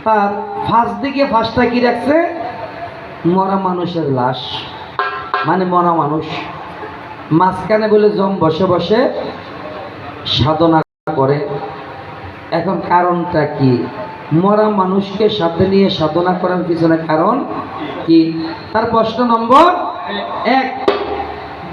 তার ফাঁস দিকে ফাঁসটা কি রাখছে? মরা মানুষের লাশ, মানে মরা মানুষ। মাঝখানে বলে জম বসে বসে সাধনা করে। এখন কারণটা কি? মরা মানুষকে সাথে নিয়ে সাধনা করার পিছনে কারণ কি? তার প্রশ্ন নম্বর 1।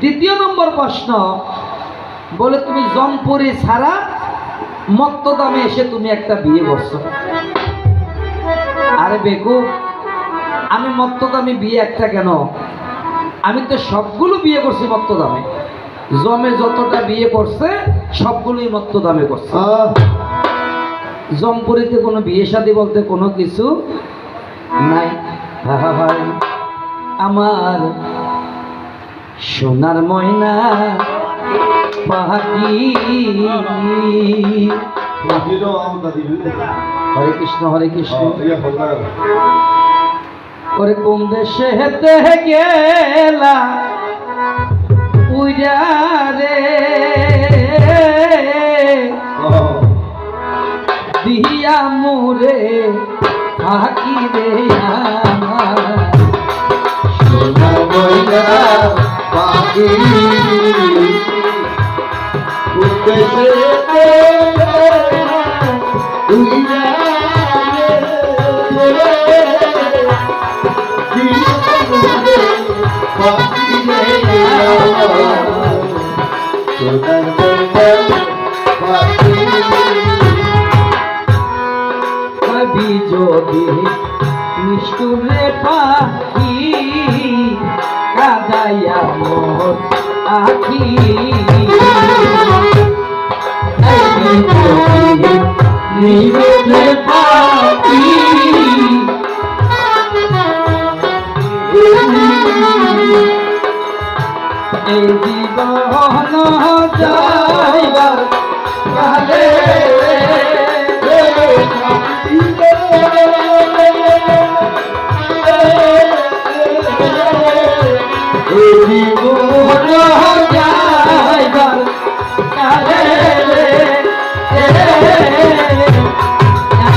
দ্বিতীয় নম্বর প্রশ্ন বলে, তুমি জমপুরি ছাড়া মত্তদামে এসে তুমি একটা বিয়ে করছো। আরে বেকুব, আমি মত্তদামে বিয়ে একটা কেন? আমি তো সবগুলো বিয়ে করছি মত্তদামে। জমে যতটা বিয়ে করছে সবগুলোই মত্তদামে করছে। জমপুরিতে কোনো বিয়ে শাদী বলতে কোনো কিছু নাই। ভাই আমার সোনার ময়না পাখি। হরে কৃষ্ণ হরে কৃষ্ণ। করে কোন দেশে হেতে গেলা উইরা রে, দিয়া মুরে পাখি রে আমার সোনার ময়না পাখি। কবি যদি নিষ্ঠুরে পাখি কাদাইয়া মোর আখি, নিষ্ঠুরে পাখি এই জীবন যাইবার কালে জীবন যাইবার কালে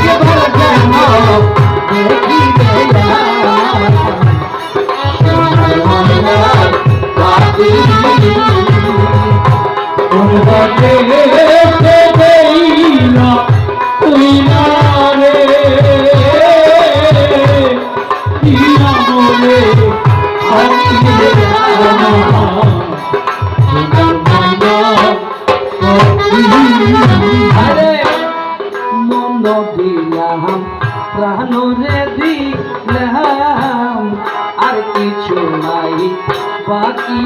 একবার যেন দেখিবে দিলাম প্রাণ রে দিলাম আর কিছু নাই বাকি।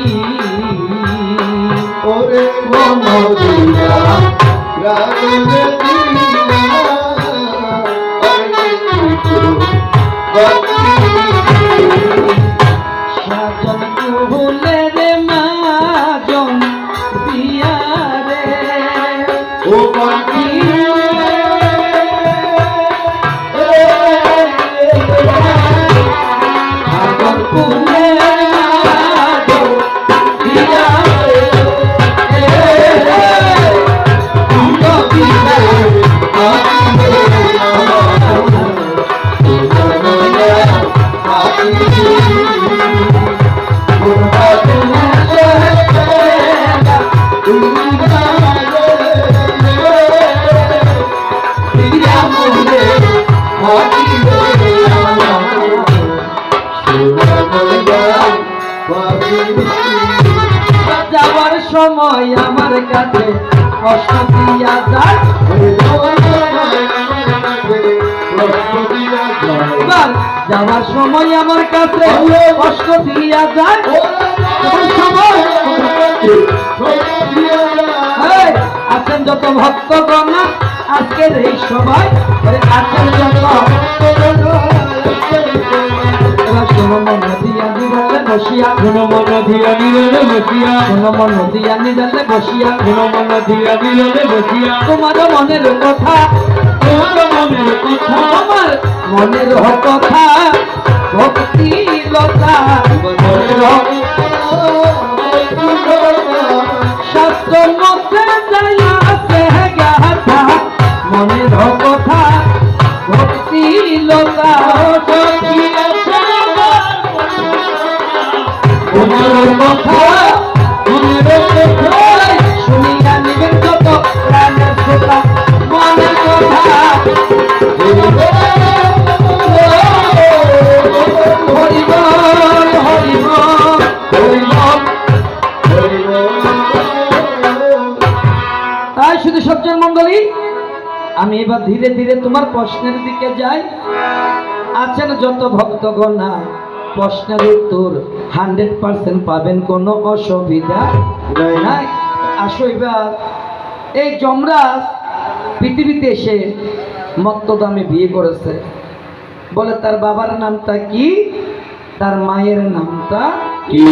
ওরে মন দিলাম প্রাণ রে দিলাম আর কিছু বাকি। সাজন কুলে রে মাজন দিয়া রে ও বাকি। যাবার সময় আমার কাছে কষ্ট দিয়া যায়, যাবার সময় আমার কাছে কষ্ট দিয়া যায়। আছেন যত ভক্তগণ আজকের এই সবাই আছেন যত নদিয়া নিরালে বসিয়া, নদিয়া নিরালে বসিয়া, নদিয়া নিরালে বসিয়া, নদিয়া নিরালে বসিয়া তোমার মনের কথা, তোমার মনের কথা, আমার মনের কথা ভক্তি লতা শাস্ত্র মধ্যে যাইয়া আছে গাথা মনের কথা ভক্তি লতা মনের কথা শুনিয়া নিবেন যত প্রাণের শ্রোতা মনের কথা তাই শুধু সজ্জন মন্ডলী, আমি এবার ধীরে ধীরে তোমার প্রশ্নের দিকে যাই। আছেন যত ভক্তগণ, প্রশ্নের উত্তর 100% পাবেন, কোনো অসুবিধা নাই। আসো এবার এই যমরাজ পৃথিবীতে এসে মত্তদামে বিয়ে করেছে। বলে তার বাবার নামটা কি, তার মায়ের নামটা কি?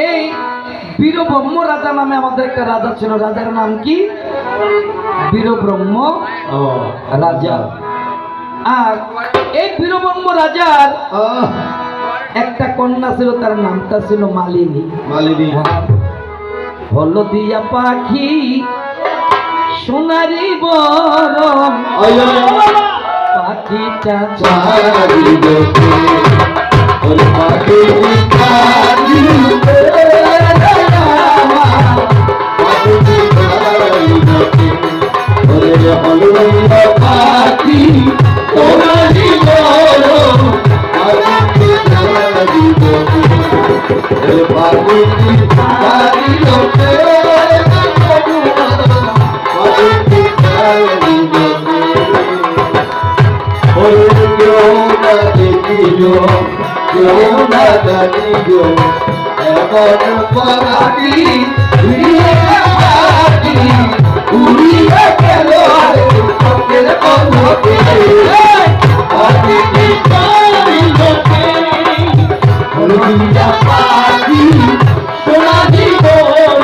এই বীরব্রহ্ম রাজা নামে আমাদের একটা রাজা ছিল। রাজার নাম কি? বীরব্রহ্ম রাজা। আর এই বীরব্রহ্ম রাজার একটা কন্যা ছিল, তার নামটা ছিল মালিনী। মালিনী হলদিয়া পাখি সোনারি বরণ পাখিটা পাখি সোনারি বরণ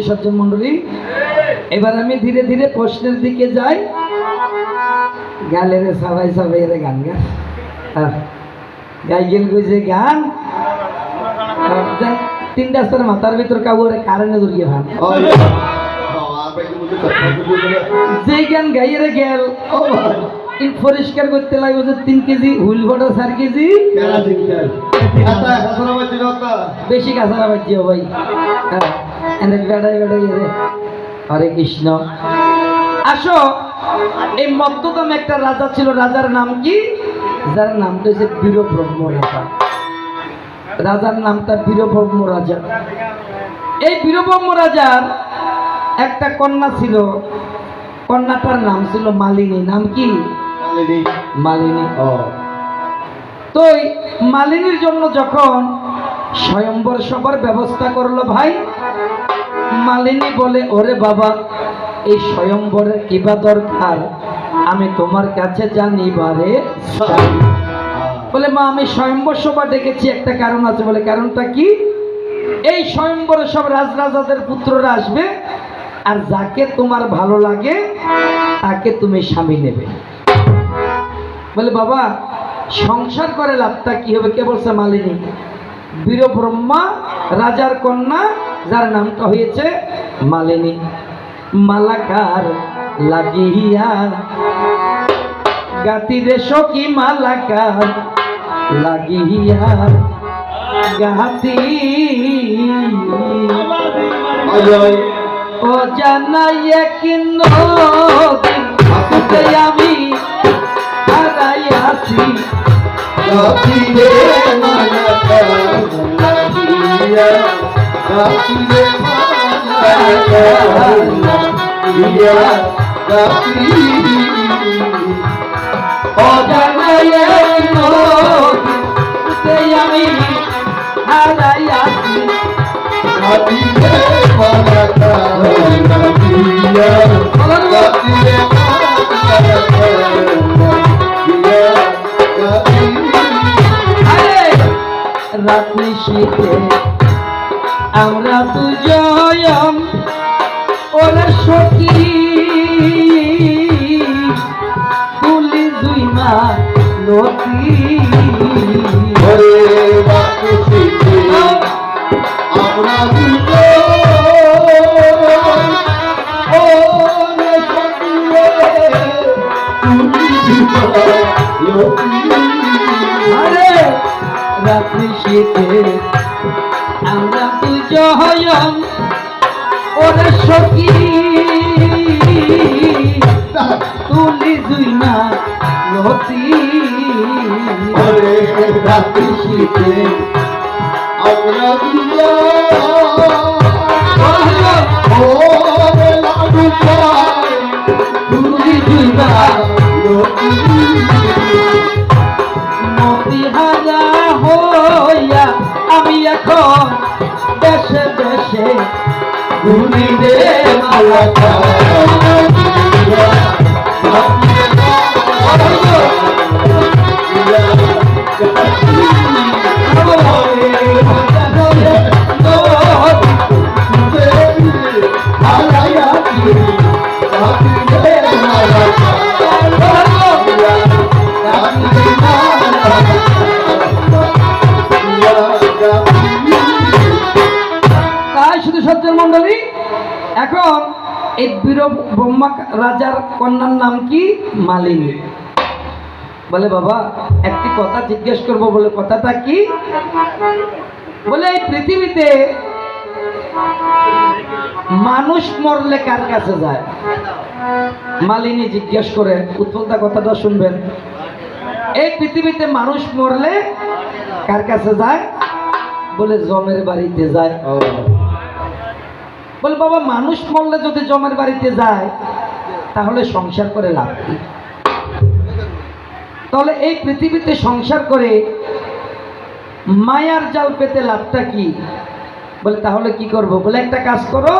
সজ্জন মন্ডলী, এবার আমি ধীরে ধীরে প্রশ্নের দিকে যাই। গালের সবাই সবাই এর গান গাই গেল কইছে গান 3টা স্তর মাথার ভিতর কাবুরে কারণে দূরিয়ে ভান যে গান গাইয়ে গেল পরিষ্কার করতে লাগবে যে 3 কেজি হুইল ফটো 4 কেজি বেশি কাঁচারা বাজিও ভাই। হরে কৃষ্ণ। আসো, এই মদ্যদাম একটা রাজা ছিল। রাজার নাম কি? যার নামটা হচ্ছে বীরব্রহ্ম রাজা। রাজার নামটা বীরব্রহ্ম রাজা। এই বীরব্রহ্ম রাজার একটা কন্যা ছিল, কন্যাটার নাম ছিল মালিনী। নাম কি? মালিনী। তো মালিনীর জন্য যখন স্বয়ম্বর সভার ব্যবস্থা করলো ভাই, মালিনী বলে ওরে বাবা, এই স্বয়ম্বরের কিবা দরকার, আমি তোমার কাছে জানিবারে। বলে মা, আমি স্বয়ম্বর সভা ডেকেছি, একটা কারণ আছে। বলে কারণটা কি? এই স্বয়ম্বরে সব রাজরাজাদের পুত্ররা আসবে, আর যাকে তোমার ভালো লাগে তাকে তুমি স্বামী নেবে। বলে বাবা, সংসার করে লাভটা কি হবে? কে বলছে? মালিনী, বীরব্রহ্মা রাজার কন্যা, যার নামটা হয়েছে মালিনী। মালাকার লাগিয়া গাতিরে সখী, মালাকার লাগিয়া গাতি ও জানাইয়ে কিন্ন আমি হারাইয়াছি গাতিরে আমি হারাইয়াছি রাত্রি শীতে আমরা দুজন ওরা সখী তুলি দুই মা নদী আমরা রাত্রি শীতে আমরা দুজন ওরা সখী তুলি দুই মা নদী রাত্রি শীতে আমরা তুলি দুই মা মতিহারা হইয়া আমি এখন দেশে দেশে ঘুরি রে মালাকা তাই শুধু সজ্জন মন্ডলী, এখন এই বীর ব্রহ্মা রাজার কন্যার নাম কি? মালিনী। বলে বাবা একটি কথা জিজ্ঞেস করবো। বলে কথাটা কি? বলে এই পৃথিবীতে মানুষ মরলে কার কাছে যায়? মালিনী জিজ্ঞেস করে। উত্তরটা কথাটা শুনবেন। এই পৃথিবীতে মানুষ মরলে কার কাছে যায়? বলে জমের বাড়িতে যায়। বলে বাবা মানুষ মরলে যদি জমের বাড়িতে যায় তাহলে সংসার করে লাভ কি? তাহলে এই পৃথিবীতে সংসার করে মায়ার জাল পেতে লাভটা কি? বলে তাহলে কি করব? বলে একটা কাজ করো,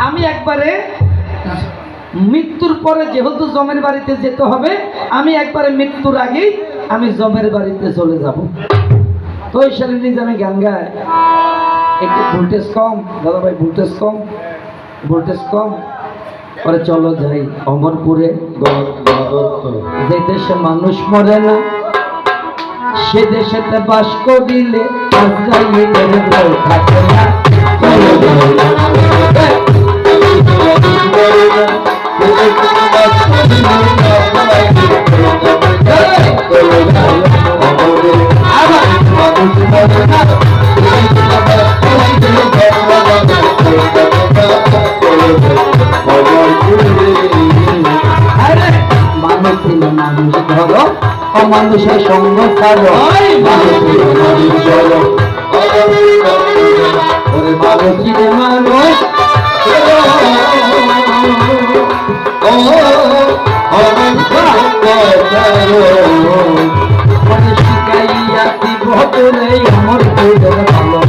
আমি একবারে মৃত্যুর পরে যেহেতু জমের বাড়িতে যেতে হবে, আমি একবারে মৃত্যুর আগেই আমি জমের বাড়িতে চলে যাব। তো ওই শালীন আমি গান গায়, একটু ভোল্টেজ কম দাদা ভাই, ভোল্টেজ কম, ভোল্টেজ কম। পরে চলো যাই অমরপুরে, যে দেশে মানুষ মরে না সে দেশেতে বাস করিলে আজরাইলের ভয় থাকে না। মানুষ ধরো অমানুষের সঙ্গ ছাড়ো, মানুষ ধরো মানুষের মানুষ শিখাইয়া দিব বলে আমার ভালো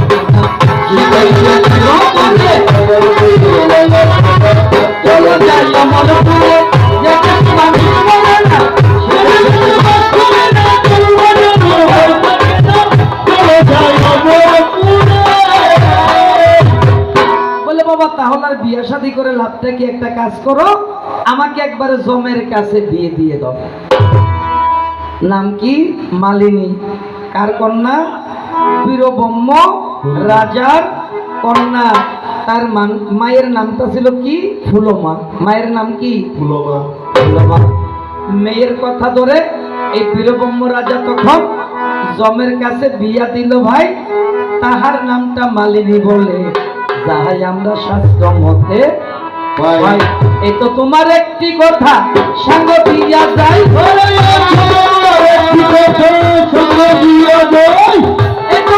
শিখাইয়া দিব বলে চলো যাই আমার তাহলে আর বিয়ে শাদী করে লাভটা কি? একটা কাজ করো, আমাকে একবারে জমের কাছে বিয়ে দিয়ে দাও। নাম কি? মালিনী। কার কন্যা? বীরব্রহ্ম রাজার কন্যা। তার মায়ের নামটা ছিল কি? ফুলমা। মায়ের নাম কি? ফুলমা। ফুলমা। মেয়ের কথা ধরে এই বীরব্রহ্ম রাজা তখন জমের কাছে বিয়া দিল ভাই। তাহার নামটা মালিনী বলে যাহাই আমরা শাস্ত্র মতে ভাই। এই তো তোমার একটি কথা সঙ্গ দিয়া যাই, এই তো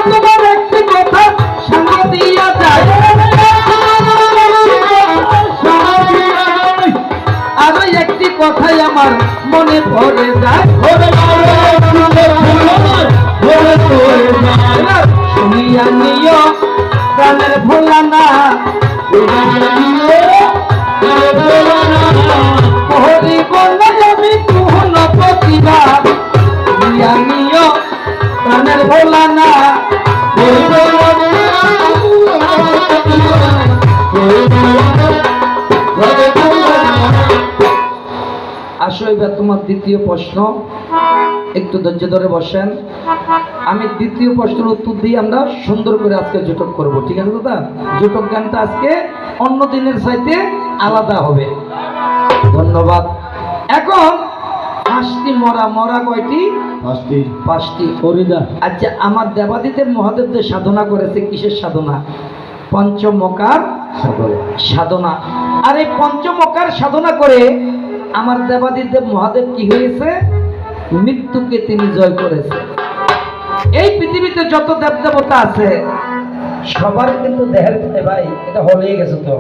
প্রাণের ভোলা না আসো এবার তোমার দ্বিতীয় প্রশ্ন, একটু ধৈর্য ধরে বসেন। আমি দ্বিতীয় প্রশ্নের উত্তর দিয়ে আমরা সুন্দর করে আজকে জুটক করব, ঠিক আছে দাদা? জুটক গানটা আজকে অন্য দিনের চাইতে আলাদা হবে। ধন্যবাদ। এখন পাঁচটি মরা, মরা কয়টি? পাঁচটি। আচ্ছা, আমার দেবাদিদেব মহাদেব যে সাধনা করেছে, কিসের সাধনা? পঞ্চমকার সাধনা। আর এই পঞ্চমকার সাধনা করে আমার দেবাদিদেব মহাদেব কি হয়েছে? মৃত্যুকে তিনি জয় করেছে। এই পৃথিবীতে যত দেব দেবতা আছে সবার কিন্তু দেহের, ভাই এটা হয়ে গেছে তো